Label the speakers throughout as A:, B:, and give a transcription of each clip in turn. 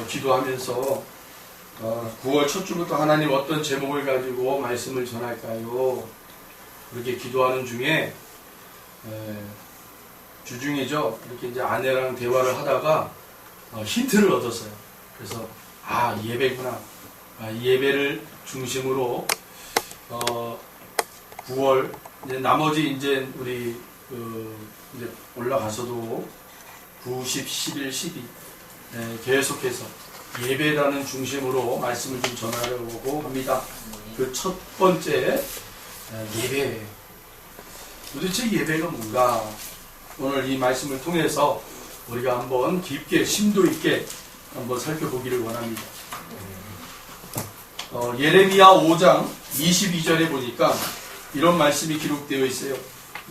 A: 기도하면서 9월 첫 주부터 하나님 어떤 제목을 가지고 말씀을 전할까요? 그렇게 기도하는 중에 주중이죠. 이렇게 이제 아내랑 대화를 하다가 힌트를 얻었어요. 그래서 예배구나. 이 예배를 중심으로 9월 이제 나머지 이제 우리 이제 올라가서도 9, 10, 11, 12 계속해서 예배라는 중심으로 말씀을 좀 전하려고 합니다. 그 첫 번째 예배. 도대체 예배가 뭔가? 오늘 이 말씀을 통해서 우리가 한번 깊게 심도 있게 한번 살펴보기를 원합니다. 예레미야 5장 22절에 보니까 이런 말씀이 기록되어 있어요.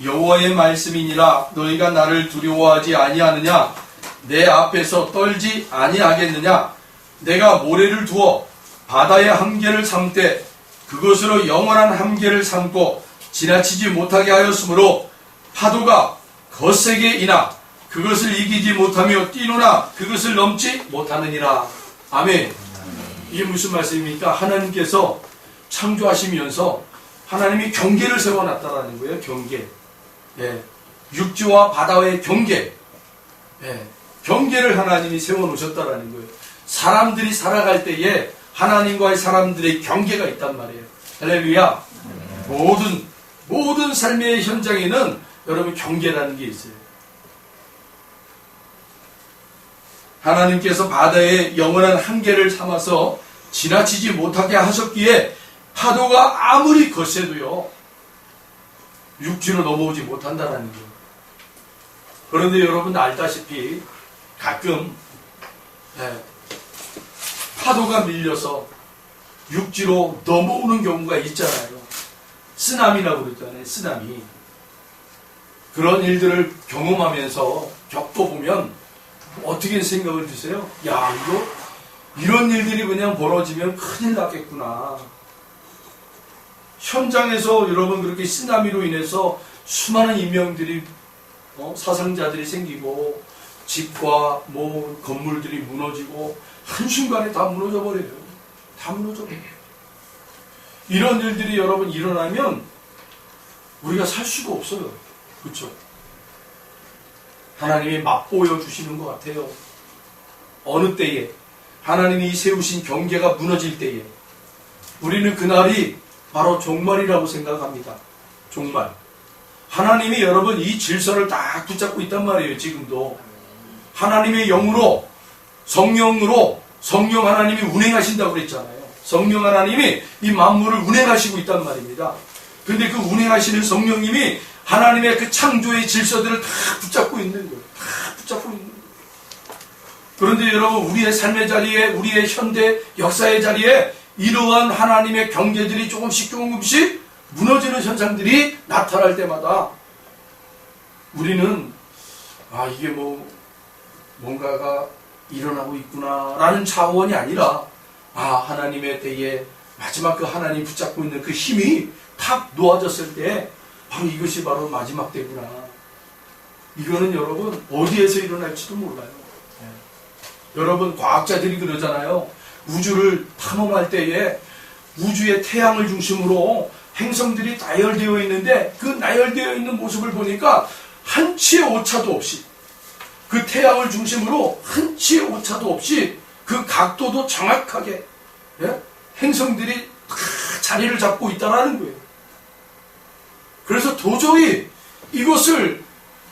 A: 여호와의 말씀이니라 너희가 나를 두려워하지 아니하느냐? 내 앞에서 떨지 아니하겠느냐? 내가 모래를 두어 바다의 한계를 삼되 그것으로 영원한 한계를 삼고 지나치지 못하게 하였으므로 파도가 거세게 이나 그것을 이기지 못하며 뛰노나 그것을 넘지 못하느니라. 아멘. 이게 무슨 말씀입니까? 하나님께서 창조하시면서 하나님이 경계를 세워놨다라는 거예요. 경계. 육지와 바다의 경계. 경계를 하나님이 세워놓으셨다라는 거예요. 사람들이 살아갈 때에 하나님과의 사람들의 경계가 있단 말이에요. 할렐루야. 모든 삶의 현장에는 여러분 경계라는 게 있어요. 하나님께서 바다의 영원한 한계를 삼아서 지나치지 못하게 하셨기에 파도가 아무리 거세도요 육지로 넘어오지 못한다는 거예요. 그런데 여러분 알다시피 가끔 파도가 밀려서 육지로 넘어오는 경우가 있잖아요. 쓰나미라고 그랬잖아요. 쓰나미. 그런 일들을 경험하면서 겪어보면 어떻게 생각을 드세요? 이런 일들이 그냥 벌어지면 큰일 나겠구나. 현장에서 여러분 그렇게 쓰나미로 인해서 수많은 인명들이 사상자들이 생기고 집과 건물들이 무너지고 한순간에 다 무너져 버려요. 다 무너져 버려요. 이런 일들이 여러분 일어나면 우리가 살 수가 없어요. 그렇죠? 하나님이 맛보여 주시는 것 같아요. 어느 때에 하나님이 세우신 경계가 무너질 때에 우리는 그날이 바로 종말이라고 생각합니다. 종말. 하나님이 여러분 이 질서를 딱 붙잡고 있단 말이에요. 지금도 하나님의 영으로 성령 하나님이 운행하신다고 그랬잖아요. 성령 하나님이 이 만물을 운행하시고 있단 말입니다. 근데 그 운행하시는 성령님이 하나님의 그 창조의 질서들을 다 붙잡고 있는 거예요. 다 붙잡고 있는 거예요. 그런데 여러분 우리의 삶의 자리에 우리의 현대 역사의 자리에 이러한 하나님의 경계들이 조금씩 무너지는 현상들이 나타날 때마다 우리는 이게 뭔가가 일어나고 있구나 라는 차원이 아니라 하나님의 때에 마지막 그 하나님 붙잡고 있는 그 힘이 탁 놓아졌을 때 바로 이것이 바로 마지막 때구나. 이거는 여러분 어디에서 일어날지도 몰라요. 여러분 과학자들이 그러잖아요. 우주를 탐험할 때에 우주의 태양을 중심으로 행성들이 나열되어 있는데 그 나열되어 있는 모습을 보니까 한치의 오차도 없이 그 태양을 중심으로 한치의 오차도 없이 그 각도도 정확하게 행성들이 다 자리를 잡고 있다는 거예요. 그래서 도저히 이것을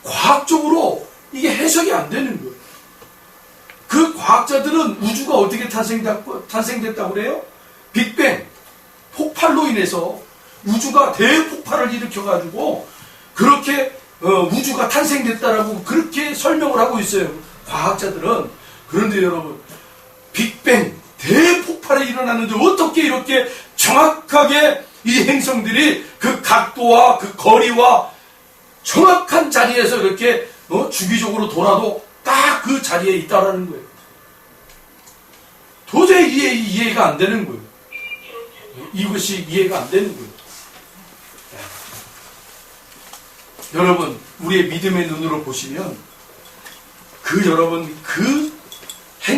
A: 과학적으로 이게 해석이 안 되는 거예요. 그 과학자들은 우주가 어떻게 탄생됐다고 그래요? 빅뱅, 폭발로 인해서 우주가 대폭발을 일으켜가지고 그렇게 우주가 탄생됐다라고 그렇게 설명을 하고 있어요. 과학자들은. 그런데 여러분 빅뱅, 대폭발이 일어났는데 어떻게 이렇게 정확하게 이 행성들이 그 각도와 그 거리와 정확한 자리에서 이렇게 주기적으로 돌아도 딱 그 자리에 있다라는 거예요. 도저히 이해가 안 되는 거예요. 이것이 이해가 안 되는 거예요. 여러분 우리의 믿음의 눈으로 보시면 여러분 그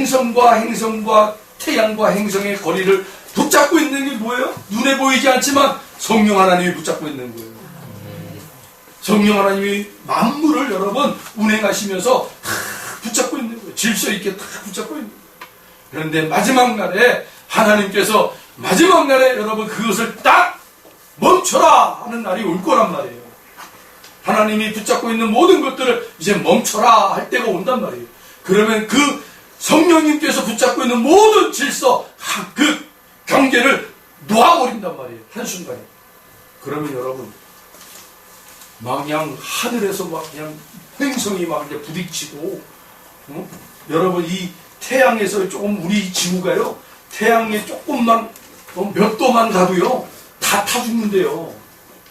A: 행성과 태양과 행성의 거리를 붙잡고 있는 게 뭐예요? 눈에 보이지 않지만 성령 하나님이 붙잡고 있는 거예요. 성령 하나님이 만물을 여러분 운행하시면서 다 붙잡고 있는 거예요. 질서 있게 다 붙잡고 있는 거예요. 그런데 마지막 날에 하나님께서 마지막 날에 여러분 그것을 딱 멈춰라 하는 날이 올 거란 말이에요. 하나님이 붙잡고 있는 모든 것들을 이제 멈춰라 할 때가 온단 말이에요. 그러면 그 성령님께서 붙잡고 있는 모든 질서, 그 경계를 놓아버린단 말이에요. 한순간에. 그러면 여러분, 막 그냥 하늘에서 막 그냥 행성이 막 이제 부딪히고, 여러분 이 태양에서 조금 우리 지구가요, 태양에 조금만, 몇 도만 가도요, 다 타 죽는데요.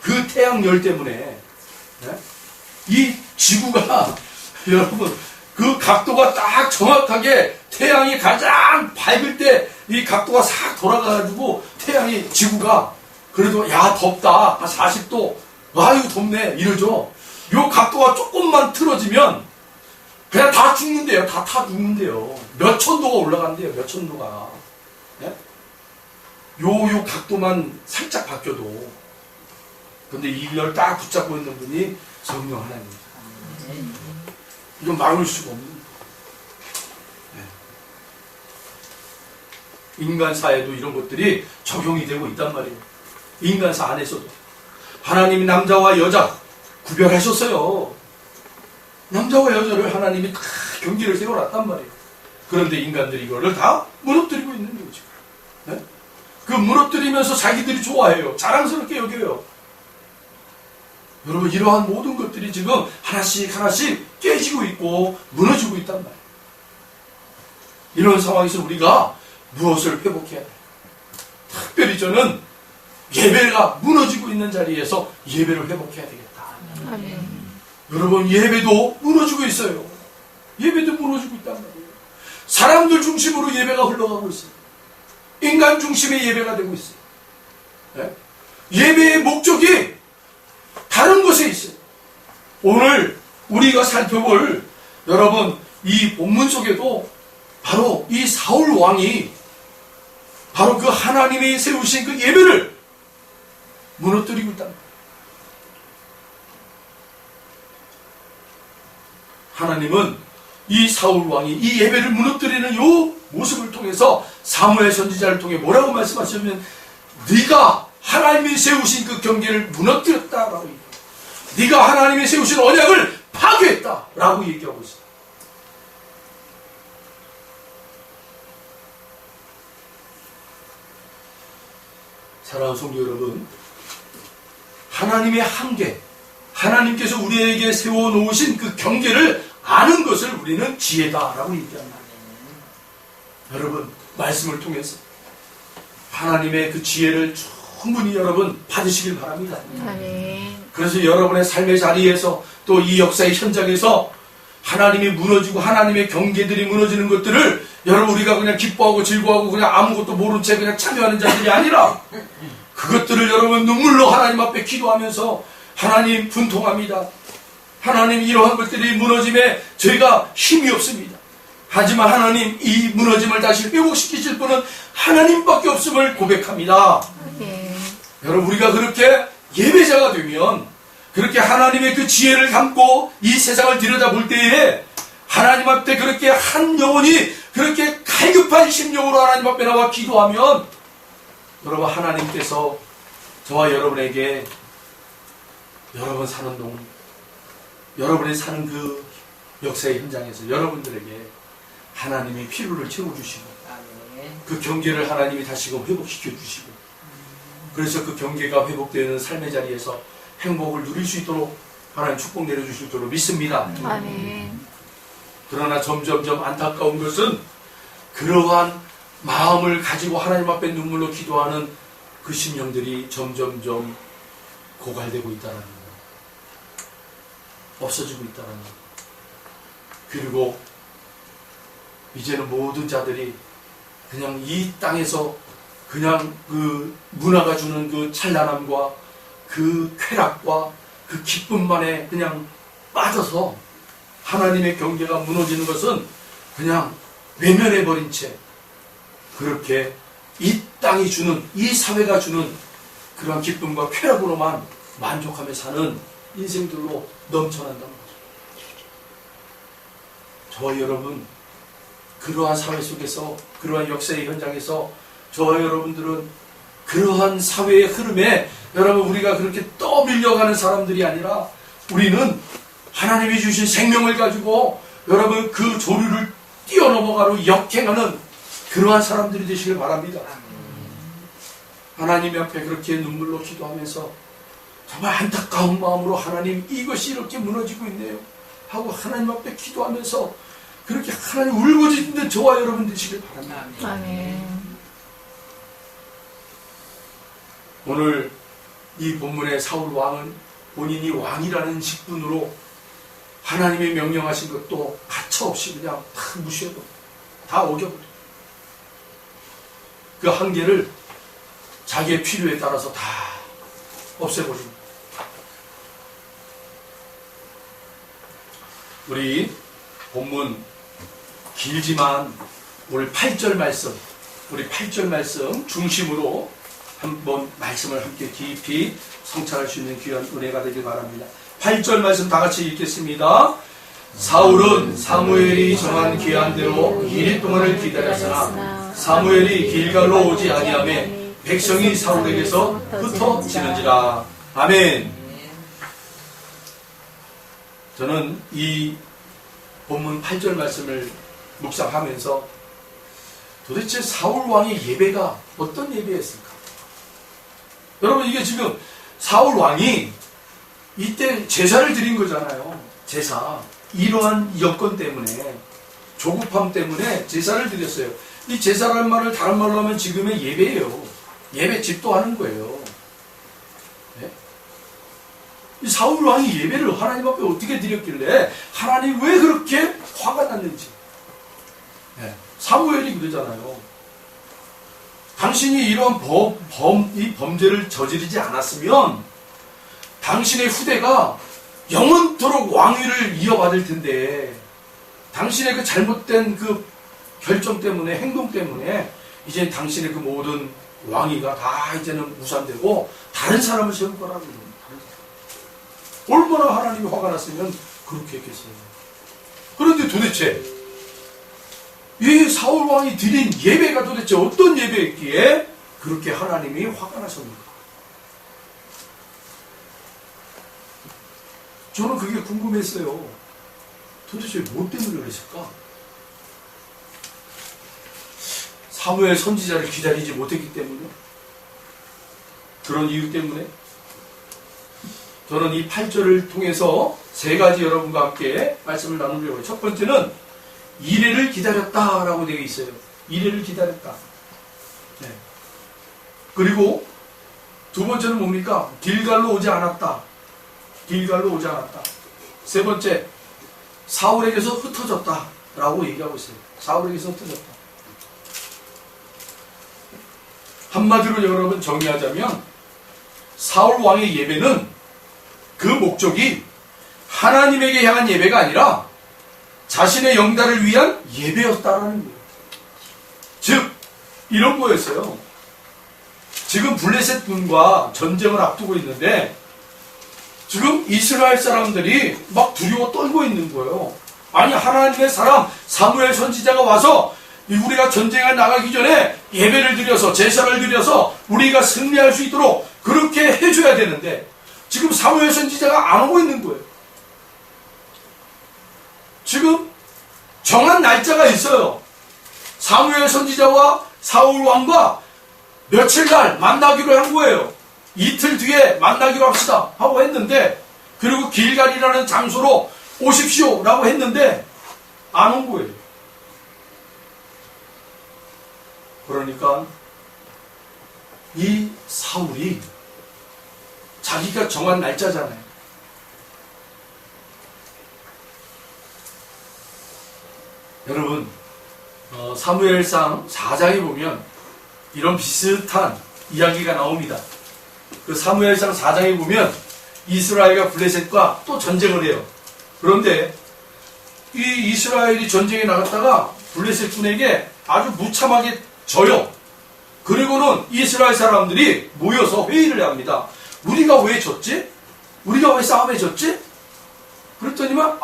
A: 그 태양열 때문에. 네? 이 지구가, 여러분, 그 각도가 딱 정확하게 태양이 가장 밝을 때 이 각도가 싹 돌아가가지고 태양이 지구가 그래도 야 덥다 한 40도 아유 덥네 이러죠. 요 각도가 조금만 틀어지면 그냥 다 죽는데요. 다 죽는데요. 몇 천도가 올라간대요. 몇 천도가. 네? 요 각도만 살짝 바뀌어도. 근데 이걸 딱 붙잡고 있는 분이 성령 하나님입니다. 이건 막을 수가 없는. 인간사에도 이런 것들이 적용이 되고 있단 말이에요. 인간사 안에서도. 하나님이 남자와 여자 구별하셨어요. 남자와 여자를 하나님이 다 경계를 세워놨단 말이에요. 그런데 인간들이 이거를 다 무너뜨리고 있는 거죠. 네? 그 무너뜨리면서 자기들이 좋아해요. 자랑스럽게 여겨요. 여러분 이러한 모든 것들이 지금 하나씩 깨지고 있고 무너지고 있단 말이에요. 이런 상황에서 우리가 무엇을 회복해야 돼요? 특별히 저는 예배가 무너지고 있는 자리에서 예배를 회복해야 되겠다. 아멘. 여러분 예배도 무너지고 있어요. 예배도 무너지고 있단 말이에요. 사람들 중심으로 예배가 흘러가고 있어요. 인간 중심의 예배가 되고 있어요. 네? 예배의 목적이 다른 것에 있어요. 오늘 우리가 살펴볼 여러분 이 본문 속에도 바로 이 사울 왕이 바로 그 하나님이 세우신 그 예배를 무너뜨리고 있다. 하나님은 이 사울 왕이 이 예배를 무너뜨리는 요 모습을 통해서 사무엘 선지자를 통해 뭐라고 말씀하시냐면 네가 하나님이 세우신 그 경계를 무너뜨렸다라고 얘기해요. 네가 하나님이 세우신 언약을 파괴했다라고 얘기하고 있어요. 사랑하는 성도 여러분, 하나님의 한계, 하나님께서 우리에게 세워놓으신 그 경계를 아는 것을 우리는 지혜다라고 얘기합니다. 여러분, 말씀을 통해서 하나님의 그 지혜를 충분히 여러분 받으시길 바랍니다. 그래서 여러분의 삶의 자리에서 또 이 역사의 현장에서 하나님이 무너지고 하나님의 경계들이 무너지는 것들을 여러분 우리가 그냥 기뻐하고 즐거워하고 그냥 아무것도 모른 채 그냥 참여하는 자들이 아니라 그것들을 여러분 눈물로 하나님 앞에 기도하면서 하나님 분통합니다. 하나님 이러한 것들이 무너짐에 저희가 힘이 없습니다. 하지만 하나님 이 무너짐을 다시 회복시키실 분은 하나님밖에 없음을 고백합니다. 여러분 우리가 그렇게 예배자가 되면 그렇게 하나님의 그 지혜를 담고 이 세상을 들여다볼 때에 하나님 앞에 그렇게 한 영혼이 그렇게 갈급한 심령으로 하나님 앞에 나와 기도하면 여러분 하나님께서 저와 여러분에게 여러분 사는 동안 여러분이 사는 그 역사의 현장에서 여러분들에게 하나님의 필요를 채워주시고 그 경계를 하나님이 다시금 회복시켜 주시고 그래서 그 경계가 회복되는 삶의 자리에서 행복을 누릴 수 있도록 하나님 축복 내려주실 줄로 믿습니다.
B: 아멘.
A: 그러나 점점점 안타까운 것은 그러한 마음을 가지고 하나님 앞에 눈물로 기도하는 그 심령들이 점점점 고갈되고 있다는 것, 없어지고 있다는 것. 그리고 이제는 모든 자들이 그냥 이 땅에서 그냥 그 문화가 주는 그 찬란함과 그 쾌락과 그 기쁨만에 그냥 빠져서 하나님의 경계가 무너지는 것은 그냥 외면해버린 채 그렇게 이 땅이 주는, 이 사회가 주는 그러한 기쁨과 쾌락으로만 만족하며 사는 인생들로 넘쳐난다는 거죠. 저와 여러분, 그러한 사회 속에서, 그러한 역사의 현장에서 저와 여러분들은 그러한 사회의 흐름에 여러분 우리가 그렇게 떠밀려가는 사람들이 아니라 우리는 하나님이 주신 생명을 가지고 여러분 그 조류를 뛰어넘어가로 역행하는 그러한 사람들이 되시길 바랍니다. 하나님 앞에 그렇게 눈물로 기도하면서 정말 안타까운 마음으로 하나님 이것이 이렇게 무너지고 있네요 하고 하나님 앞에 기도하면서 그렇게 하나님 울부짖는 저와 여러분 되시길 바랍니다.
B: 아멘.
A: 오늘 이 본문의 사울 왕은 본인이 왕이라는 직분으로 하나님의 명령하신 것도 가차없이 그냥 다 무시해버려, 다 어겨버려. 그 한계를 자기의 필요에 따라서 다 없애버립니다. 우리 본문 길지만 오늘 8절 말씀, 우리 8절 말씀 중심으로 한번 말씀을 함께 깊이 성찰할 수 있는 귀한 은혜가 되길 바랍니다. 8절 말씀 다 같이 읽겠습니다. 사울은 사무엘이 정한 기한 대로 2일 동안을 기다렸으나 사무엘이 길갈로 오지 아니하매 백성이 사울에게서 흩어지는지라. 아멘. 저는 이 본문 8절 말씀을 묵상하면서 도대체 사울 왕의 예배가 어떤 예배였을까? 여러분, 이게 지금 사울 왕이 이때 제사를 드린 거잖아요. 제사. 이러한 여건 때문에, 조급함 때문에 제사를 드렸어요. 이 제사라는 말을 다른 말로 하면 지금의 예배예요. 예배 집도하는 거예요. 네? 이 사울 왕이 예배를 하나님 앞에 어떻게 드렸길래 하나님 왜 그렇게 화가 났는지. 네. 사무엘이 그러잖아요. 당신이 이런 이 범죄를 저지르지 않았으면 당신의 후대가 영원토록 왕위를 이어받을 텐데 당신의 그 잘못된 그 결정 때문에, 행동 때문에 이제 당신의 그 모든 왕위가 다 이제는 무산되고 다른 사람을 세울 거라고 그럽니다. 얼마나 하나님이 화가 났으면 그렇게 했겠어요. 그런데 도대체 이 사울 왕이 드린 예배가 도대체 어떤 예배였기에 그렇게 하나님이 화가 나셨는가? 저는 그게 궁금했어요. 도대체 뭐 때문에 그랬을까? 사무엘 선지자를 기다리지 못했기 때문에? 그런 이유 때문에? 저는 이 8절을 통해서 세 가지 여러분과 함께 말씀을 나누려고 해요. 첫 번째는 이래를 기다렸다라고 되어 있어요. 이래를 기다렸다. 네. 그리고 두 번째는 뭡니까? 길갈로 오지 않았다. 길갈로 오지 않았다. 세 번째, 사울에게서 흩어졌다 라고 얘기하고 있어요. 사울에게서 흩어졌다. 한마디로 여러분 정리하자면 사울 왕의 예배는 그 목적이 하나님에게 향한 예배가 아니라 자신의 영달을 위한 예배였다라는 거예요. 즉 이런 거였어요. 지금 블레셋 군과 전쟁을 앞두고 있는데 지금 이스라엘 사람들이 막 두려워 떨고 있는 거예요. 아니, 하나님의 사람 사무엘 선지자가 와서 우리가 전쟁에 나가기 전에 예배를 드려서 제사를 드려서 우리가 승리할 수 있도록 그렇게 해줘야 되는데 지금 사무엘 선지자가 안 오고 있는 거예요. 지금 정한 날짜가 있어요. 사무엘 선지자와 사울 왕과 며칠날 만나기로 한 거예요. 이틀 뒤에 만나기로 합시다 하고 했는데, 그리고 길갈이라는 장소로 오십시오 라고 했는데 안 온 거예요. 그러니까 이 사울이 자기가 정한 날짜잖아요. 여러분, 사무엘상 4장에 보면 이런 비슷한 이야기가 나옵니다. 그 사무엘상 4장에 보면 이스라엘과 블레셋과 또 전쟁을 해요. 그런데 이 이스라엘이 전쟁에 나갔다가 블레셋 군에게 아주 무참하게 져요. 그리고는 이스라엘 사람들이 모여서 회의를 합니다. 우리가 왜 졌지? 우리가 왜 싸움에 졌지? 그랬더니만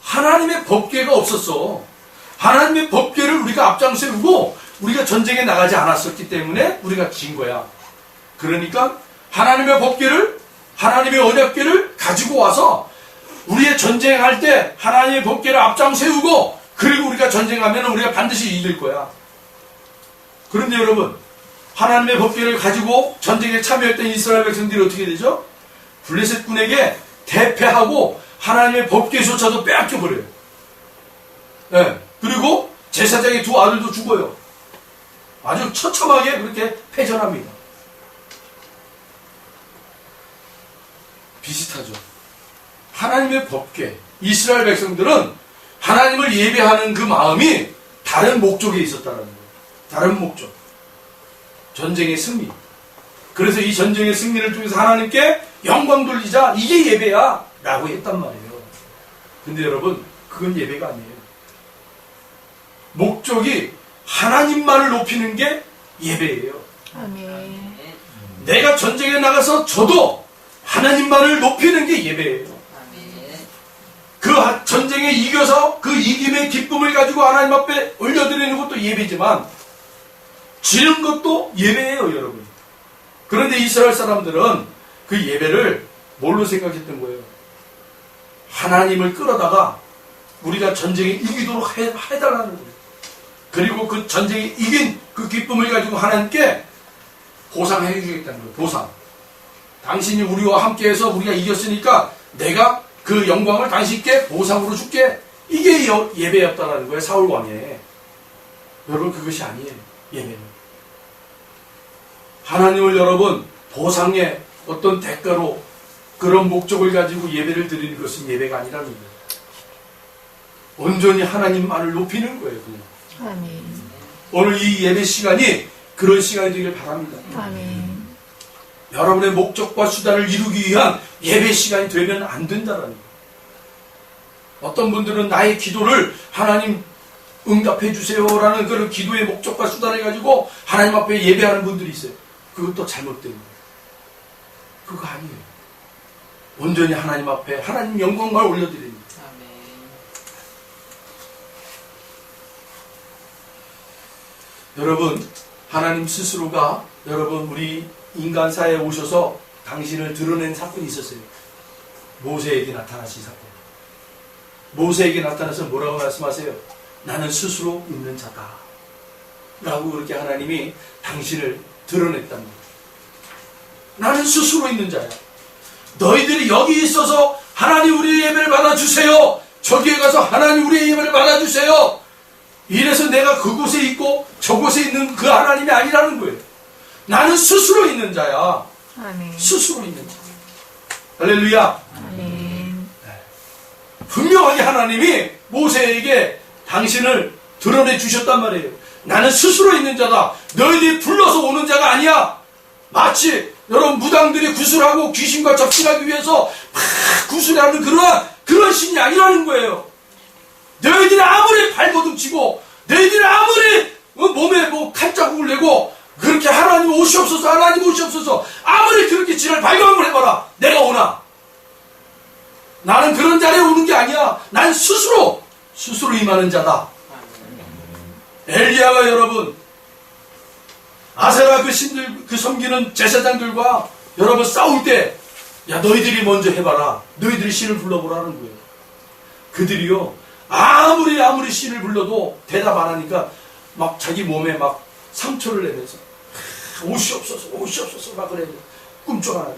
A: 하나님의 법궤가 없었어. 하나님의 법궤를 우리가 앞장세우고 우리가 전쟁에 나가지 않았었기 때문에 우리가 진 거야. 그러니까 하나님의 법궤를, 하나님의 언약궤를 가지고 와서 우리의 전쟁할 때 하나님의 법궤를 앞장세우고 그리고 우리가 전쟁하면 우리가 반드시 이길 거야. 그런데 여러분, 하나님의 법궤를 가지고 전쟁에 참여했던 이스라엘 백성들이 어떻게 되죠? 블레셋 군에게 대패하고 하나님의 법궤조차도 빼앗겨버려요. 네. 그리고 제사장의 두 아들도 죽어요. 아주 처참하게 그렇게 패전합니다. 비슷하죠. 하나님의 법궤, 이스라엘 백성들은 하나님을 예배하는 그 마음이 다른 목적에 있었다는 거예요. 다른 목적. 전쟁의 승리. 그래서 이 전쟁의 승리를 통해서 하나님께 영광 돌리자. 이게 예배야. 라고 했단 말이에요. 근데 여러분, 그건 예배가 아니에요. 목적이 하나님만을 높이는 게 예배예요.
B: 아멘.
A: 내가 전쟁에 나가서 저도 하나님만을 높이는 게 예배예요. 그 전쟁에 이겨서 그 이김의 기쁨을 가지고 하나님 앞에 올려드리는 것도 예배지만 지는 것도 예배예요, 여러분. 그런데 이스라엘 사람들은 그 예배를 뭘로 생각했던 거예요? 하나님을 끌어다가 우리가 전쟁에 이기도록 해달라는 거예요. 그리고 그 전쟁에 이긴 그 기쁨을 가지고 하나님께 보상해 주겠다는 거예요. 보상. 당신이 우리와 함께해서 우리가 이겼으니까 내가 그 영광을 당신께 보상으로 줄게. 이게 예배였다는 거예요. 사울 왕의. 여러분, 그것이 아니에요. 예배는. 하나님을 여러분 보상의 어떤 대가로 그런 목적을 가지고 예배를 드리는 것은 예배가 아니라는 거예요. 온전히 하나님만을 높이는 거예요. 그냥.
B: 아멘.
A: 오늘 이 예배 시간이 그런 시간이 되길 바랍니다.
B: 아멘.
A: 여러분의 목적과 수단을 이루기 위한 예배 시간이 되면 안 된다는 거예요. 어떤 분들은 나의 기도를 하나님 응답해 주세요라는 그런 기도의 목적과 수단을 가지고 하나님 앞에 예배하는 분들이 있어요. 그것도 잘못된 거예요. 그거 아니에요. 온전히 하나님 앞에 하나님 영광만 올려드립니다. 여러분, 하나님 스스로가 여러분 우리 인간사에 오셔서 당신을 드러낸 사건이 있었어요. 모세에게 나타나신 사건. 모세에게 나타나서 뭐라고 말씀하세요? 나는 스스로 있는 자다. 라고 그렇게 하나님이 당신을 드러냈답니다. 나는 스스로 있는 자야. 너희들이 여기 있어서 하나님 우리의 예배를 받아주세요. 저기에 가서 하나님 우리의 예배를 받아주세요. 이래서 내가 그곳에 있고 저곳에 있는 그 하나님이 아니라는 거예요. 나는 스스로 있는 자야.
B: 아멘.
A: 스스로 있는 자. 할렐루야.
B: 아멘.
A: 분명하게 하나님이 모세에게 당신을 드러내 주셨단 말이에요. 나는 스스로 있는 자다. 너희들이 불러서 오는 자가 아니야. 마치 여러분 무당들이 구슬하고 귀신과 접신하기 위해서 막 구슬하는 그런 신이 아니라는 거예요. 너희들이 아무리 발버둥 치고 너희들이 아무리 몸에 뭐 칼자국을 내고 그렇게 하나님 오시옵소서 하나님 오시옵소서 아무리 그렇게 지랄 발광을 해봐라. 내가 오나. 나는 그런 자리에 오는 게 아니야. 난 스스로 임하는 자다. 엘리야가 여러분 아세라 그 신들 그 섬기는 제사장들과 여러분 싸울 때 야 너희들이 먼저 해봐라. 너희들이 신을 불러보라는 거예요. 그들이요 아무리 신을 불러도 대답 안 하니까 막 자기 몸에 막 상처를 내면서 오시옵소서 막 그래요. 꿈쩍 안 하게.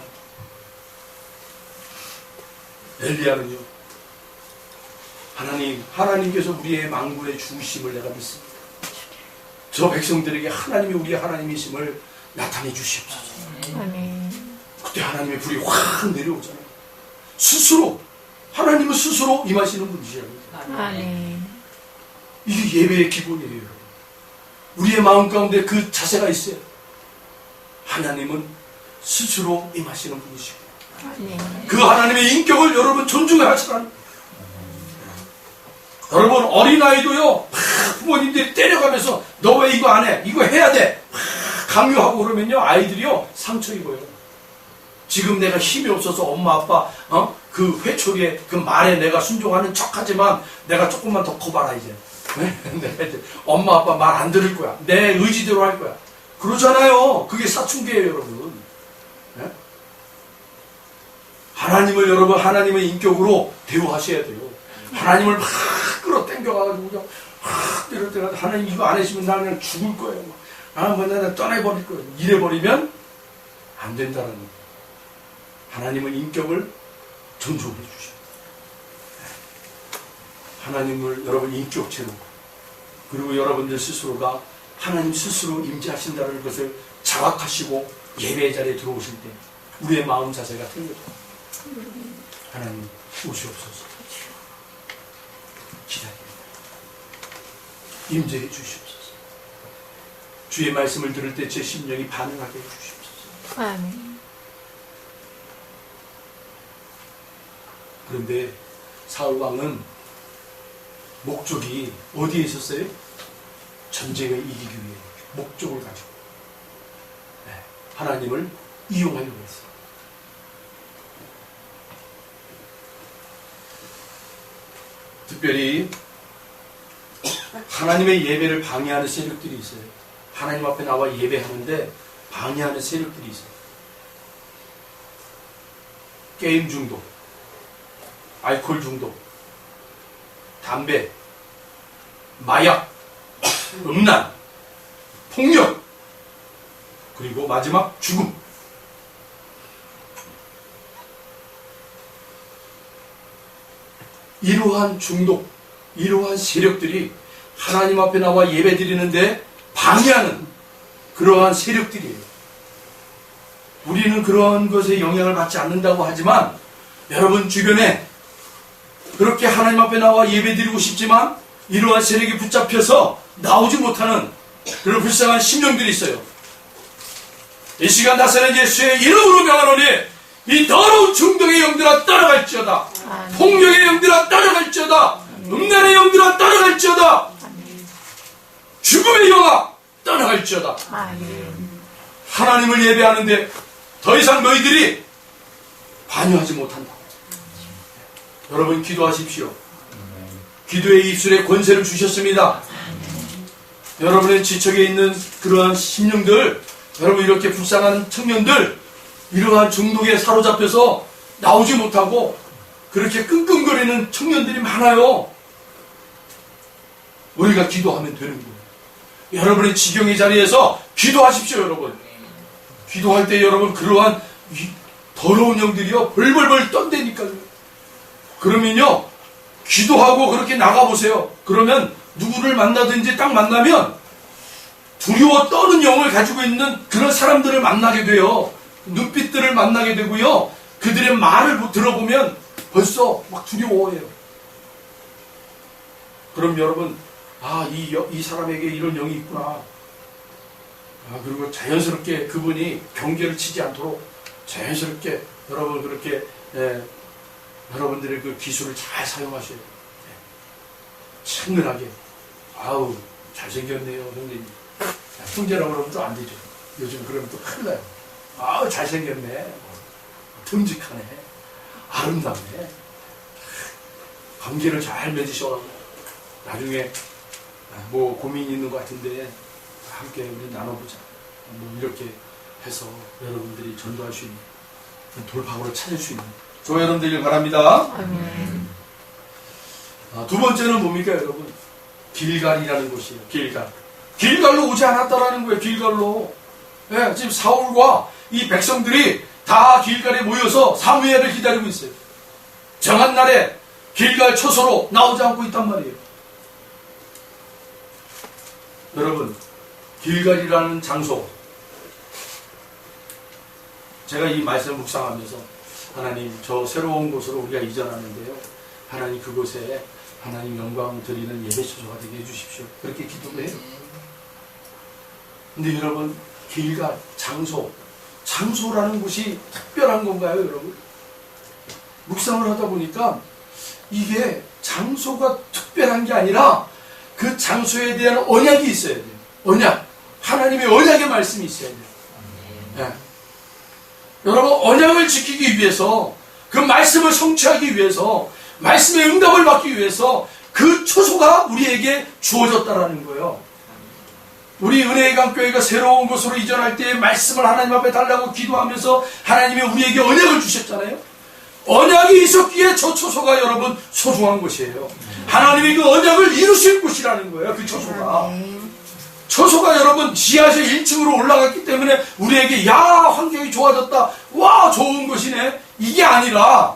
A: 엘리야는요 하나님께서 우리의 만군의 주심을 내가 믿습니다. 저 백성들에게 하나님이 우리의 하나님이심을 나타내 주시옵소서.
B: 아멘.
A: 그때 하나님의 불이 확 내려오잖아요. 하나님은 스스로 임하시는 분이시라는 거예요.
B: 아멘.
A: 이게 예배의 기본이에요. 우리의 마음 가운데 그 자세가 있어요. 하나님은 스스로 임하시는 분이시고
B: 아멘.
A: 그 하나님의 인격을 여러분 존중하시라는 여러분 어린아이도요 부모님들이 때려가면서 너 왜 이거 안 해? 이거 해야 돼. 강요하고 그러면요 아이들이요 상처 입어요. 지금 내가 힘이 없어서 엄마 아빠 그 회초리에 그 말에 내가 순종하는 척하지만 내가 조금만 더 커봐라 이제. 내가 이제 엄마 아빠 말 안 들을 거야. 내 의지대로 할 거야. 그러잖아요. 그게 사춘기예요 여러분. 네? 하나님을 여러분 하나님의 인격으로 대우하셔야 돼요. 하나님을 막 끌어당겨가지고 그냥 막 때려대가 하나님 이거 안 해주면 나는 그냥 죽을 거예요. 나는 떠나버릴 거예요. 이래버리면 안 된다는 거예요. 하나님은 인격을 존중해 주셔요. 하나님을 여러분 인격체로 그리고 여러분들 스스로가 하나님 스스로 임재하신다는 것을 자각하시고 예배 자리에 들어오실 때 우리의 마음 자세가 틀려져. 하나님 오시옵소서. 기다립니다. 임재해 주시옵소서. 주의 말씀을 들을 때 제 심령이 반응하게 해 주시옵소서.
B: 아멘.
A: 그런데 사울 왕은 목적이 어디에 있었어요? 전쟁을 이기기 위해 목적을 가지고 하나님을 이용하려고 했어요. 특별히 하나님의 예배를 방해하는 세력들이 있어요. 하나님 앞에 나와 예배하는데 방해하는 세력들이 있어요. 게임 중독, 알코올 중독, 담배, 마약, 음란, 폭력, 그리고 마지막 죽음. 이러한 중독, 이러한 세력들이 하나님 앞에 나와 예배 드리는데 방해하는 그러한 세력들이에요. 우리는 그러한 것에 영향을 받지 않는다고 하지만 여러분 주변에 그렇게 하나님 앞에 나와 예배 드리고 싶지만 이러한 세력이 붙잡혀서 나오지 못하는 그런 불쌍한 심령들이 있어요. 이 시간 나사렛 예수의 이름으로 명하노니 이 더러운 중독의 영들아 떠나갈지어다. 폭력의 영들아 떠나갈지어다. 음란의 영들아 떠나갈지어다. 죽음의 영아 떠나갈지어다. 하나님을 예배하는데 더 이상 너희들이 관여하지 못한다. 여러분 기도하십시오. 기도의 입술에 권세를 주셨습니다. 여러분의 지척에 있는 그러한 심령들, 여러분 이렇게 불쌍한 청년들, 이러한 중독에 사로잡혀서 나오지 못하고 그렇게 끙끙거리는 청년들이 많아요. 우리가 기도하면 되는 거예요. 여러분의 지경의 자리에서 기도하십시오, 여러분. 기도할 때 여러분 그러한 더러운 영들이요 벌벌벌 떤다니까요. 그러면요 기도하고 그렇게 나가보세요. 그러면 누구를 만나든지 딱 만나면 두려워 떠는 영을 가지고 있는 그런 사람들을 만나게 돼요. 눈빛들을 만나게 되고요. 그들의 말을 들어보면 벌써 막 두려워해요. 그럼 여러분 이 사람에게 이런 영이 있구나. 그리고 자연스럽게 그분이 경계를 치지 않도록 자연스럽게 여러분 그렇게 여러분들의 그 기술을 잘 사용하셔야 돼요. 친근하게 아우 잘생겼네요 형님. 형제라고 그러면 또 안 되죠. 요즘 그러면 또 큰일 나요. 아우 잘생겼네. 듬직하네. 아름답네. 관계를 잘 맺으셔가지고 나중에 뭐 고민이 있는 것 같은데 함께 우리 나눠보자. 뭐 이렇게 해서 여러분들이 전도할 수 있는 돌파구를 찾을 수 있는 저 여러분 되길 바랍니다.
B: 아멘.
A: 두 번째는 뭡니까 여러분? 길갈이라는 곳이에요. 길갈로 오지 않았다라는 거예요. 길갈로. 네, 지금 사울과 이 백성들이 다 길갈에 모여서 사무엘을 기다리고 있어요. 정한 날에 길갈 초소로 나오지 않고 있단 말이에요. 여러분 길갈이라는 장소, 제가 이 말씀을 묵상하면서 하나님 저 새로운 곳으로 우리가 이전하는데요, 하나님 그곳에 하나님 영광 드리는 예배 처소가 되게 해주십시오. 그렇게 기도를 해요. 근데 여러분 길갈 장소라는 곳이 특별한 건가요 여러분? 묵상을 하다 보니까 이게 장소가 특별한 게 아니라 그 장소에 대한 언약이 있어야 돼요. 언약. 하나님의 언약의 말씀이 있어야 돼요. 네. 여러분, 언약을 지키기 위해서, 그 말씀을 성취하기 위해서, 말씀의 응답을 받기 위해서 그 초소가 우리에게 주어졌다라는 거예요. 우리 은혜의 강교회가 새로운 곳으로 이전할 때 말씀을 하나님 앞에 달라고 기도하면서 하나님이 우리에게 언약을 주셨잖아요. 언약이 있었기에 저 초소가 여러분 소중한 곳이에요. 하나님이 그 언약을 이루실 곳이라는 거예요. 그 초소가. 초소가 여러분 지하에서 1층으로 올라갔기 때문에 우리에게 야 환경이 좋아졌다. 와 좋은 곳이네. 이게 아니라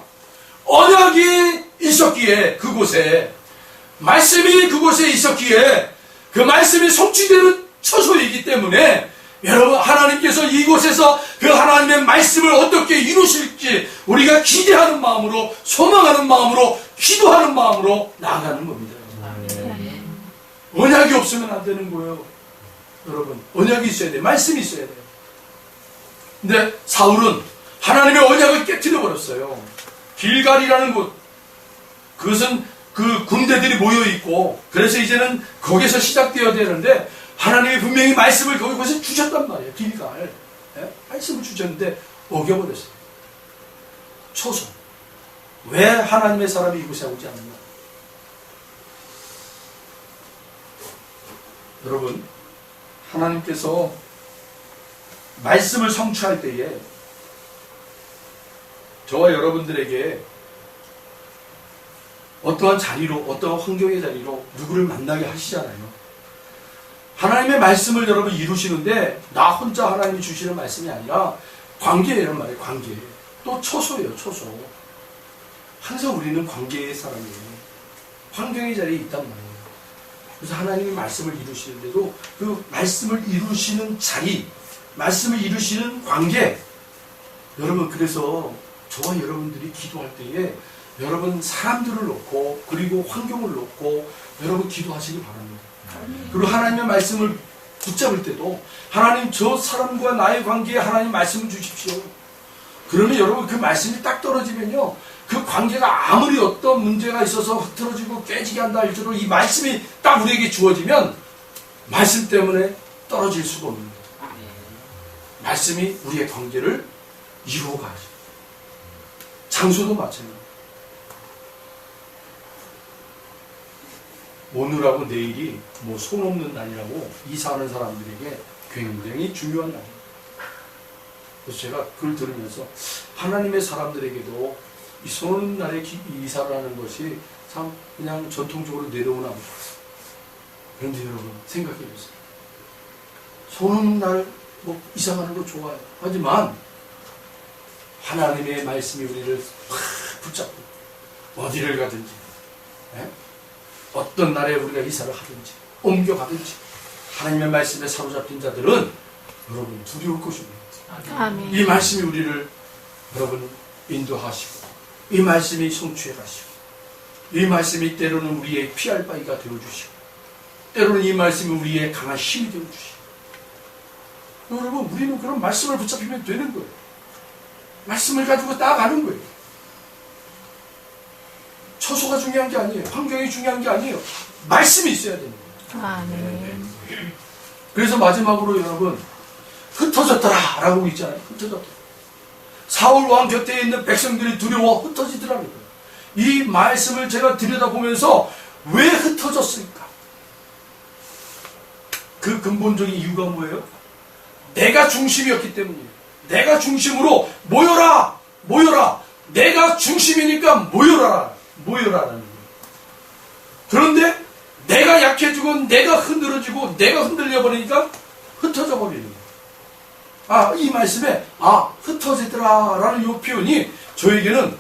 A: 언약이 있었기에 그곳에 말씀이 그곳에 있었기에 그 말씀이 성취되는 처소이기 때문에 여러분 하나님께서 이곳에서 그 하나님의 말씀을 어떻게 이루실지 우리가 기대하는 마음으로 소망하는 마음으로 기도하는 마음으로 나아가는 겁니다. 언약이 없으면 안 되는 거예요. 여러분 언약이 있어야 돼요. 말씀이 있어야 돼요. 근데 사울은 하나님의 언약을 깨뜨려 버렸어요. 길갈이라는 곳, 그것은 그 군대들이 모여있고 그래서 이제는 거기서 시작되어야 되는데 하나님이 분명히 말씀을 거기서 주셨단 말이에요. 길갈. 예? 말씀을 주셨는데 어겨버렸어요. 초소. 왜 하나님의 사람이 이곳에 오지 않는가? 여러분 하나님께서 말씀을 성취할 때에 저와 여러분들에게 어떠한 자리로, 어떠한 환경의 자리로 누구를 만나게 하시잖아요. 하나님의 말씀을 여러분 이루시는데 나 혼자 하나님이 주시는 말씀이 아니라 관계예요 말이에요. 관계. 또 초소예요. 초소. 항상 우리는 관계의 사람이에요. 환경의 자리에 있단 말이에요. 그래서 하나님의 말씀을 이루시는데도 그 말씀을 이루시는 자리, 말씀을 이루시는 관계, 여러분 그래서 저와 여러분들이 기도할 때에 여러분 사람들을 놓고 그리고 환경을 놓고 여러분 기도하시기 바랍니다. 그리고 하나님의 말씀을 붙잡을 때도 하나님 저 사람과 나의 관계에 하나님 말씀을 주십시오. 그러면 여러분 그 말씀이 딱 떨어지면요 그 관계가 아무리 어떤 문제가 있어서 흐트러지고 깨지게 한다 할지라도 이 말씀이 딱 우리에게 주어지면 말씀 때문에 떨어질 수가 없는 거예요. 말씀이 우리의 관계를 이루어가죠. 장소도 마찬가지예요. 오늘하고 내일이 뭐 손 없는 날이라고 이사하는 사람들에게 굉장히 중요한 날이에요. 그래서 제가 그걸 들으면서 하나님의 사람들에게도 이 손 없는 날에 이사를 하는 것이 참 그냥 전통적으로 내려오나 보다. 그런데 여러분 생각해 보세요. 손 없는 날 뭐 이사하는 거 좋아요. 하지만 하나님의 말씀이 우리를 붙잡고 어디를 가든지 어떤 날에 우리가 이사를 하든지 옮겨가든지 하나님의 말씀에 사로잡힌 자들은 여러분 두려울 것입니다.
B: 아멘.
A: 이 말씀이 우리를 여러분 인도하시고 이 말씀이 성취해 가시고 이 말씀이 때로는 우리의 피할 바위가 되어주시고 때로는 이 말씀이 우리의 강한 힘이 되어주시고 여러분 우리는 그런 말씀을 붙잡히면 되는 거예요. 말씀을 가지고 나아가는 거예요. 처소가 중요한 게 아니에요. 환경이 중요한 게 아니에요. 말씀이 있어야 됩니다.
B: 아멘.
A: 그래서 마지막으로 여러분 흩어졌더라 라고 있잖아요. 흩어졌더라. 사울 왕 곁에 있는 백성들이 두려워 흩어지더라는 거예요. 이 말씀을 제가 들여다보면서 왜 흩어졌을까? 그 근본적인 이유가 뭐예요? 내가 중심이었기 때문이에요. 내가 중심으로 모여라! 모여라! 내가 중심이니까 모여라! 모여라라는 거예요. 그런데 내가 약해지고 내가 흔들어지고 내가 흔들려 버리니까 흩어져 버리는 거예요. 아, 이 말씀에 흩어지더라 라는 이 표현이 저에게는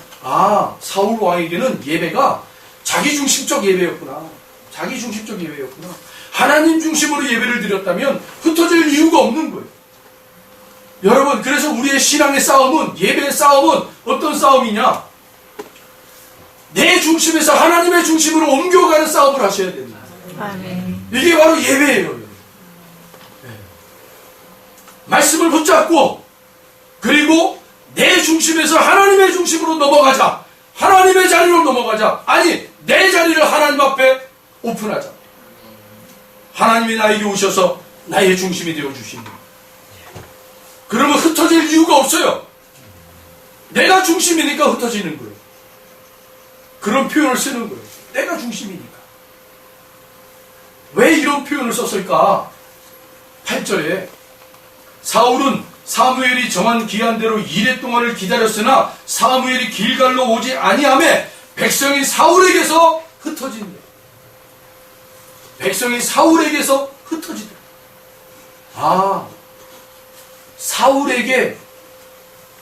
A: 사울 왕에게는 예배가 자기중심적 예배였구나. 자기중심적 예배였구나. 하나님 중심으로 예배를 드렸다면 흩어질 이유가 없는 거예요. 여러분 그래서 우리의 신앙의 싸움은 예배의 싸움은 어떤 싸움이냐? 내 중심에서 하나님의 중심으로 옮겨가는 싸움을 하셔야 됩니다.
B: 아멘.
A: 이게 바로 예배예요. 네. 말씀을 붙잡고 그리고 내 중심에서 하나님의 중심으로 넘어가자. 하나님의 자리로 넘어가자. 아니 내 자리를 하나님 앞에 오픈하자. 하나님이 나에게 오셔서 나의 중심이 되어주시는 거예요. 그러면 흩어질 이유가 없어요. 내가 중심이니까 흩어지는 거예요. 그런 표현을 쓰는 거예요. 내가 중심이니까. 왜 이런 표현을 썼을까? 8절에 사울은 사무엘이 정한 기한대로 이레 동안을 기다렸으나 사무엘이 길갈로 오지 아니하매 백성이 사울에게서 흩어진다. 백성이 사울에게서 흩어지다. 아,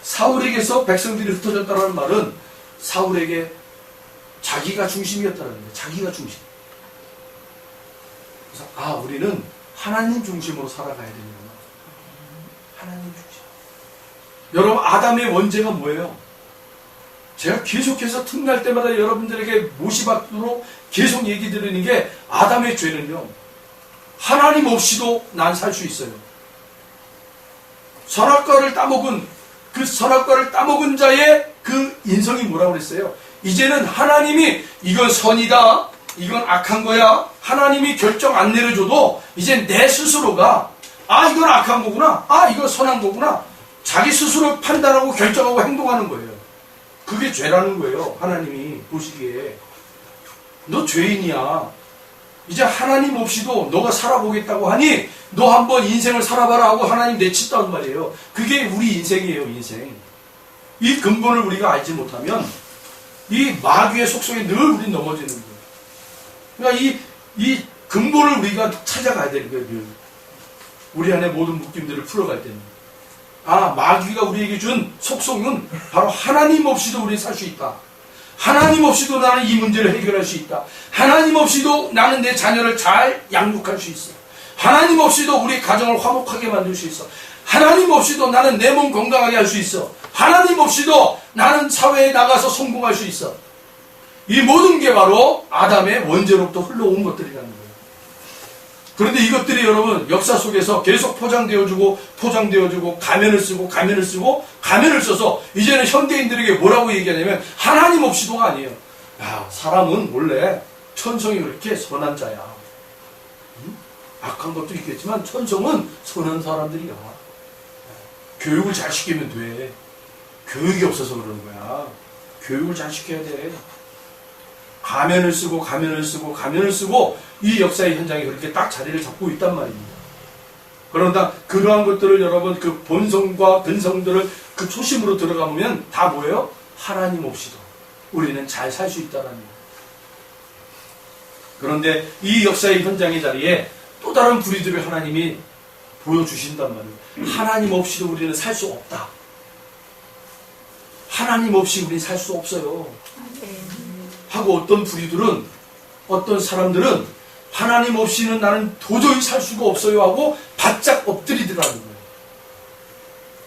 A: 사울에게서 백성들이 흩어졌다는 말은 사울에게 자기가 중심이었다는 거예요. 자기가 중심. 그래서 우리는 하나님 중심으로 살아가야 되는구나. 하나님 중심. 여러분, 아담의 원죄가 뭐예요? 제가 계속해서 틈날 때마다 여러분들에게 모시받도록 계속 얘기 드리는 게, 아담의 죄는요, 하나님 없이도 난 살 수 있어요. 선악과를 따먹은 자의 그 인성이 뭐라고 그랬어요? 이제는 하나님이 이건 선이다, 이건 악한 거야, 하나님이 결정 안 내려줘도 이제 내 스스로가 이건 악한 거구나, 이건 선한 거구나, 자기 스스로 판단하고 결정하고 행동하는 거예요. 그게 죄라는 거예요. 하나님이 보시기에 너 죄인이야. 이제 하나님 없이도 너가 살아보겠다고 하니 너 한번 인생을 살아봐라 하고 하나님 내친다는 말이에요. 그게 우리 인생이에요. 인생. 이 근본을 우리가 알지 못하면 이 마귀의 속성에 늘 우리 넘어지는 거예요. 그러니까 이 근본을 우리가 찾아가야 되는 거예요. 우리 안에 모든 묶임들을 풀어갈 때는. 마귀가 우리에게 준 속성은 바로 하나님 없이도 우리는 살 수 있다. 하나님 없이도 나는 이 문제를 해결할 수 있다. 하나님 없이도 나는 내 자녀를 잘 양육할 수 있어. 하나님 없이도 우리 가정을 화목하게 만들 수 있어. 하나님 없이도 나는 내 몸 건강하게 할 수 있어. 하나님 없이도 나는 사회에 나가서 성공할 수 있어. 이 모든 게 바로 아담의 원죄로부터 흘러온 것들이라는 거예요. 그런데 이것들이 여러분 역사 속에서 계속 포장되어주고 가면을 써서 이제는 현대인들에게 뭐라고 얘기하냐면 하나님 없이도가 아니에요. 사람은 원래 천성이 그렇게 선한 자야. 악한 것도 있겠지만 천성은 선한 사람들이야. 교육을 잘 시키면 돼. 교육이 없어서 그러는 거야. 교육을 잘 시켜야 돼. 가면을 쓰고 이 역사의 현장이 그렇게 딱 자리를 잡고 있단 말입니다. 그러나 그러한 것들을 여러분 그 본성과 근성들을 그 초심으로 들어가면 다 뭐예요? 하나님 없이도 우리는 잘 살 수 있다는 거예요. 그런데 이 역사의 현장의 자리에 또 다른 부류들을 하나님이 보여주신단 말이에요. 하나님 없이도 우리는 살 수 없다. 하나님 없이 우리는 살 수 없어요. 하고 어떤 사람들은 하나님 없이는 나는 도저히 살 수가 없어요 하고 바짝 엎드리더라는 거예요.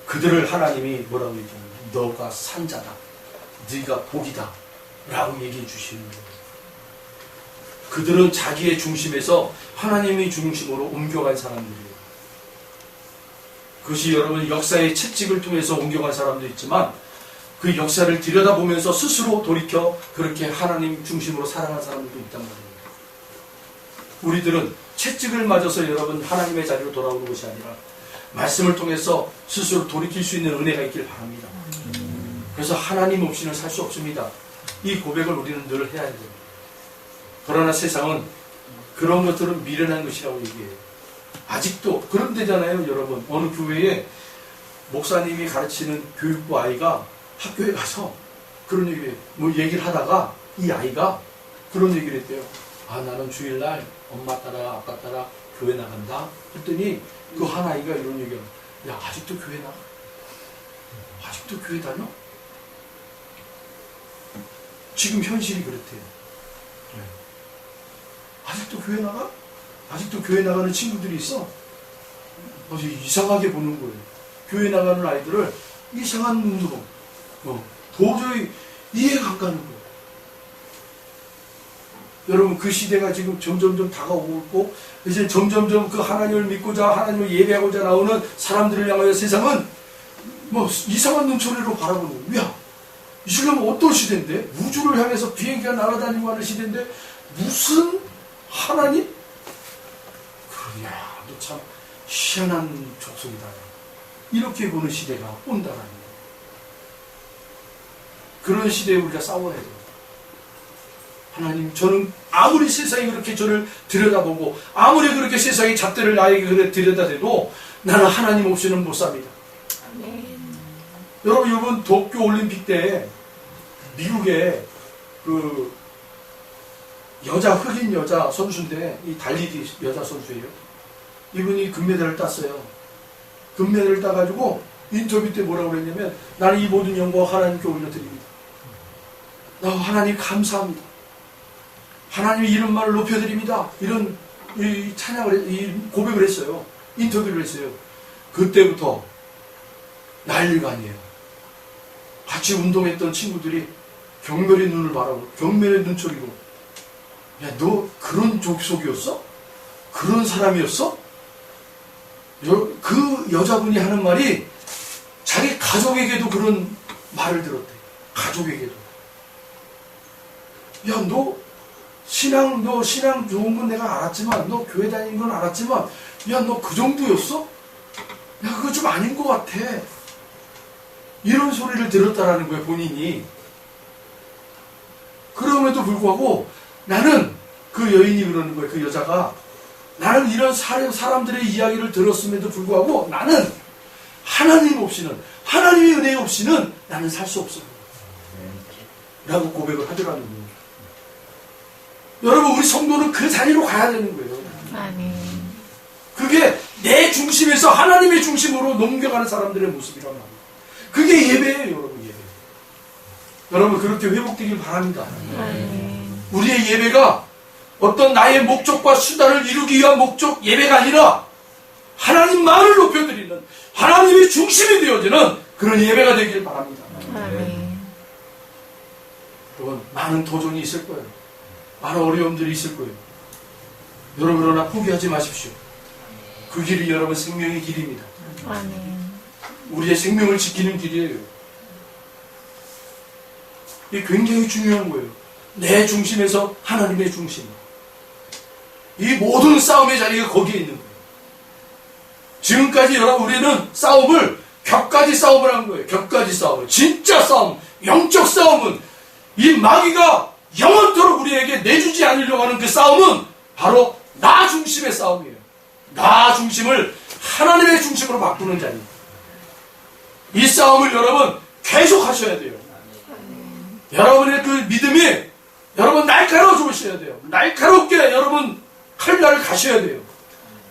A: 그들을 하나님이 뭐라고 얘기하냐면 너가 산자다. 네가 복이다. 라고 얘기해 주시는 거예요. 그들은 자기의 중심에서 하나님의 중심으로 옮겨간 사람들이에요. 그것이 여러분 역사의 채찍을 통해서 옮겨간 사람도 있지만 그 역사를 들여다보면서 스스로 돌이켜 그렇게 하나님 중심으로 살아간 사람들도 있단 말입니다. 우리들은 채찍을 맞아서 여러분 하나님의 자리로 돌아오는 것이 아니라 말씀을 통해서 스스로 돌이킬 수 있는 은혜가 있길 바랍니다. 그래서 하나님 없이는 살 수 없습니다. 이 고백을 우리는 늘 해야 돼요. 그러나 세상은 그런 것들은 미련한 것이라고 얘기해요. 아직도 그런 데잖아요. 여러분 어느 교회에 목사님이 가르치는 교육부 아이가 학교에 가서 그런 얘기를 하다가 이 아이가 그런 얘기를 했대요. 나는 주일날 엄마 따라 아빠 따라 교회 나간다. 했더니 그 한 아이가 이런 얘기를 야 아직도 교회 나가? 아직도 교회 다녀? 지금 현실이 그렇대요. 아직도 교회 나가? 아직도 교회 나가는 친구들이 있어. 아주 이상하게 보는 거예요. 교회 나가는 아이들을 이상한 눈으로 도저히 이해가 안 가는 거예요. 여러분 그 시대가 지금 점점점 다가오고 있고 이제 점점점 그 하나님을 믿고자 하나님을 예배하고자 나오는 사람들을 향하여 세상은 뭐 이상한 눈초리로 바라보는 거예요. 야 지금 어떤 시대인데? 우주를 향해서 비행기가 날아다니고 하는 시대인데 무슨 하나님? 그러냐, 너 참 희한한 족속이다. 이렇게 보는 시대가 온다라는 거예요. 그런 시대에 우리가 싸워야 돼요. 하나님, 저는 아무리 세상이 그렇게 저를 들여다보고 아무리 그렇게 세상이 잣대를 나에게 들여다대도 나는 하나님 없이는 못 삽니다.
B: 아멘.
A: 여러분, 이번 도쿄 올림픽 때 미국의 그 여자 흑인 여자 선수인데 이 달리기 여자 선수예요. 이분이 금메달을 땄어요. 금메달을 따가지고 인터뷰 때 뭐라고 그랬냐면 나는 이 모든 영광 하나님께 올려드립니다. 나 하나님 감사합니다. 하나님의 이름만을 높여드립니다. 이런 이 찬양을 이 고백을 했어요. 인터뷰를 했어요. 그때부터 난리가 아니에요. 같이 운동했던 친구들이 경멸의 눈을 바라고 경멸의 눈초리로 야, 너 그런 족속이었어? 그런 사람이었어? 그 여자분이 하는 말이 자기 가족에게도 그런 말을 들었대. 가족에게도. 야, 너 신앙 좋은 건 내가 알았지만, 너 교회 다니는 건 알았지만, 야, 너 그 정도였어? 야, 그거 좀 아닌 것 같아. 이런 소리를 들었다라는 거예요, 본인이. 그럼에도 불구하고 나는 그 여인이 그러는 거예요, 그 여자가. 나는 이런 사람들의 이야기를 들었음에도 불구하고 나는 하나님 없이는, 하나님의 은혜 없이는 나는 살 수 없어요. 라고 고백을 하더라는 거예요. 여러분, 우리 성도는 그 자리로 가야 되는 거예요.
B: 아멘.
A: 그게 내 중심에서 하나님의 중심으로 넘겨가는 사람들의 모습이란 말이에요. 그게 예배예요, 여러분, 예배. 여러분, 그렇게 회복되길 바랍니다.
B: 아멘.
A: 우리의 예배가 어떤 나의 목적과 수단을 이루기 위한 목적 예배가 아니라 하나님만을 높여드리는 하나님의 중심이 되어지는 그런 예배가 되길 바랍니다.
B: 아멘.
A: 여러분, 많은 도전이 있을 거예요. 많은 어려움들이 있을 거예요. 여러분, 그러나 포기하지 마십시오. 그 길이 여러분 생명의 길입니다.
B: 아멘.
A: 우리의 생명을 지키는 길이에요. 이게 굉장히 중요한 거예요. 내 중심에서 하나님의 중심. 이 모든 싸움의 자리가 거기에 있는 거예요. 지금까지 여러분, 우리는 싸움을 격가지 싸움을 한 거예요. 격가지 싸움. 진짜 싸움, 영적 싸움은 이 마귀가 영원토록 우리에게 내주지 않으려고 하는 그 싸움은 바로 나 중심의 싸움이에요. 나 중심을 하나님의 중심으로 바꾸는 자리. 이 싸움을 여러분 계속 하셔야 돼요. 여러분의 그 믿음이 여러분 날카로워지셔야 돼요. 날카롭게 여러분 칼날을 가셔야 돼요.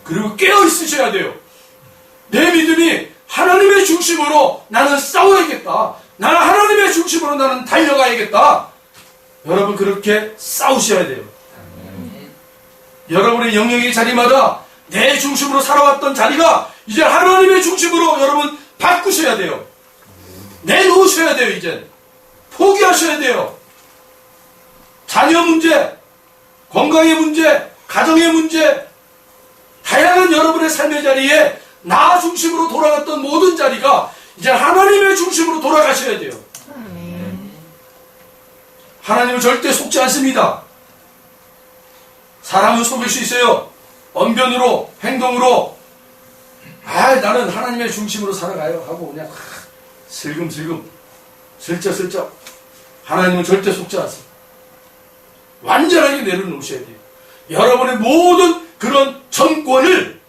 A: 그리고 깨어 있으셔야 돼요. 내 믿음이 하나님의 중심으로 나는 싸워야겠다. 나는 하나님의 중심으로 나는 달려가야겠다. 여러분 그렇게 싸우셔야 돼요. 여러분의 영역의 자리마다 내 중심으로 살아왔던 자리가 이제 하나님의 중심으로 여러분 바꾸셔야 돼요. 내놓으셔야 돼요. 이제 포기하셔야 돼요. 자녀 문제, 건강의 문제, 가정의 문제, 다양한 여러분의 삶의 자리에 나 중심으로 돌아갔던 모든 자리가 이제 하나님의 중심으로 돌아가셔야 돼요.
B: 아멘.
A: 하나님은 절대 속지 않습니다. 사람은 속일 수 있어요. 언변으로, 행동으로. 나는 하나님의 중심으로 살아가요 하고 그냥 슬금슬금 슬쩍슬쩍. 하나님은 절대 속지 않습니다. 완전하게 내려놓으셔야 돼요. 여러분의 모든 그런 전권을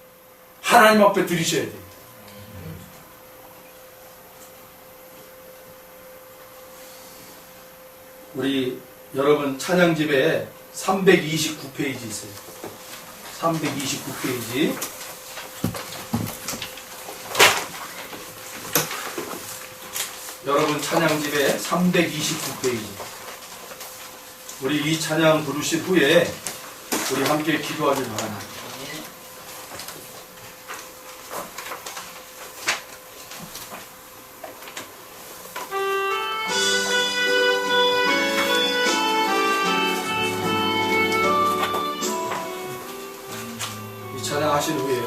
A: 하나님 앞에 드리셔야 돼요. 우리 여러분 찬양집에 329페이지 있어요. 329페이지. 여러분 찬양집에 329페이지. 우리 이 찬양 부르신 후에 우리 함께 기도하길 바랍니다. 이 찬양 하신 후에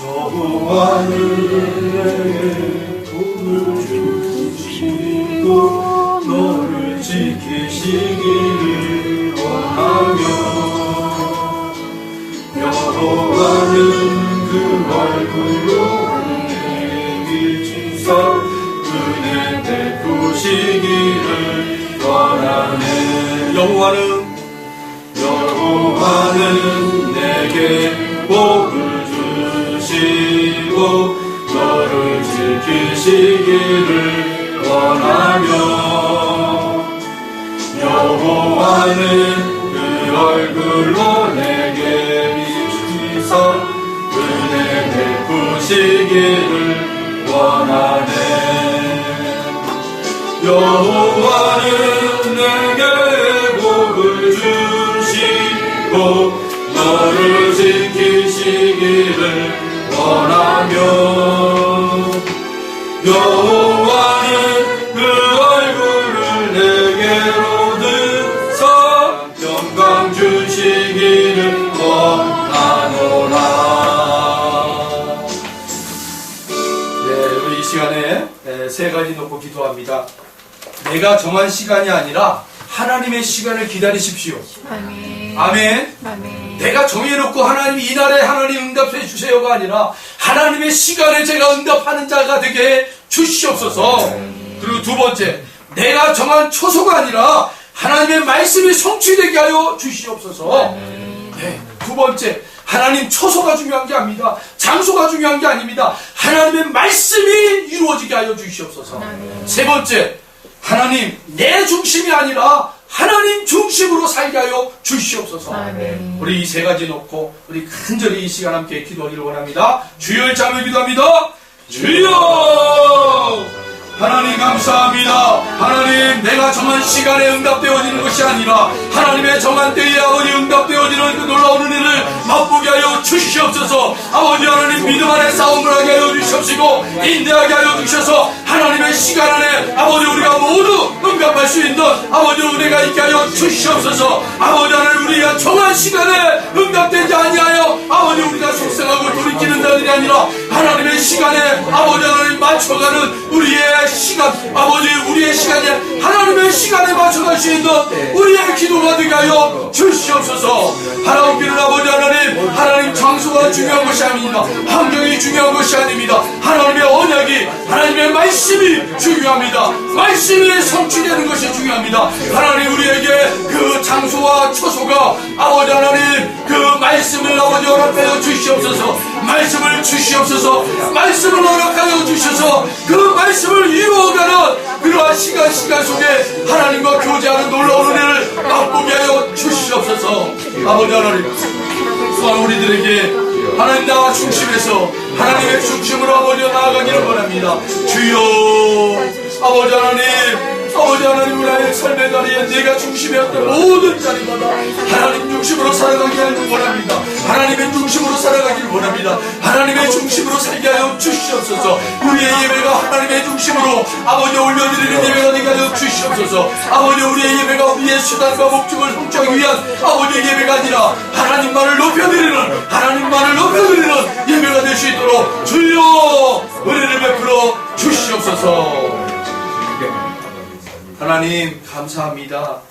A: 여호와를 복을 주시고 너를 지키시기를 원하며 여호와는 그 얼굴로 내게 비추사 은혜 베푸시기를 원하네. 여호와는 내게 복을 주시고 너를 지키시기를 원하며 여호와는 그 얼굴로 내게 비추사 은혜 베푸시기를 원하네. 여호와는 내게 복을 주시고 너를 지키시기를 원하며 여호와는 그 얼굴을 내게로 드사 영광 주시기를 원하노라. 네, 우리 이 시간에 세 가지 놓고 기도합니다. 내가 정한 시간이 아니라 하나님의 시간을 기다리십시오.
B: 아멘.
A: 아멘.
B: 아멘.
A: 내가 정해놓고 하나님 이날에 하나님 응답해 주세요가 아니라 하나님의 시간에 제가 응답하는 자가 되게 주시옵소서. 그리고 두 번째, 내가 정한 초소가 아니라 하나님의 말씀이 성취되게 하여 주시옵소서. 네, 두 번째, 하나님 초소가 중요한 게 아닙니다. 장소가 중요한 게 아닙니다. 하나님의 말씀이 이루어지게 하여 주시옵소서. 세 번째, 하나님 내 중심이 아니라 하나님 중심으로 살게 하여 주시옵소서.
B: 아멘.
A: 우리 이 세 가지 놓고 우리 간절히 이 시간 함께 기도하기를 원합니다. 주여 잠을 기도합니다. 주여 하나님 감사합니다. 하나님 내가 정한 시간에 응답되어지는 것이 아니라 하나님의 정한 때에 아버지 응답되어지는 그 놀라운 은혜를 맛보게 하여 주시옵소서. 아버지 하나님 믿음 안에 싸움을 하게 하여 주시옵시고 인내하게 하여 주셔서 하나님의 시간 안에 아버지 우리가 모두 응답할 수 있는 아버지 은혜가 있게 하여 주시옵소서. 아버지 하나님 우리가 정한 시간에 응답되지 아니하여 아버지 우리가 속상하고 돌이키는 자들이 아니라 하나님의 시간에 아버지 하나님 맞춰가는 우리의 시간, 아버지 우리의 시간에 하나님의 시간에 맞춰갈 수 있는 우리의 기도가 되게 하여 주시옵소서. 하나님께는 아버지 하나님 장소가 중요한 것이 아닙니다. 환경이 중요한 것이 아닙니다. 하나님의 언약이 하나님의 말씀이 중요합니다. 말씀이 성취되는 것이 중요합니다. 하나님 우리에게 그 장소와 초소가 아버지 하나님 그 말씀을 아버지 허락하여 주시옵소서. 말씀을 주시옵소서. 말씀을 허락하여 주셔서 그 말씀을 이루어가는 그러한 시간 속에 하나님과 교제하는 놀라운 은혜를 맛보게 하여 주시옵소서. 아버지 하나님 또한 우리들에게 하나님 나 중심에서 하나님의 중심으로 아버지 나아가기를 원합니다. 주여 아버지 하나님 우리의 삶의 자리에 내가 중심이었던 모든 자리마다 하나님 중심으로 살아가게 하기를 원합니다. 하나님의 중심으로 살아가기를 원합니다. 하나님의 중심으로 살게 하여 주시옵소서. 우리의 예배가 하나님의 중심으로 아버지 올려드리는 예배가 되게 하여 주시옵소서. 아버지 우리의 예배가 우리의 수단과 목적을 성취하기 위한 아버지 예배가 아니라 하나님만을 높여드리는 예배가 될 수 있도록 주여 은혜를 베풀어 주시옵소서. 하나님 감사합니다.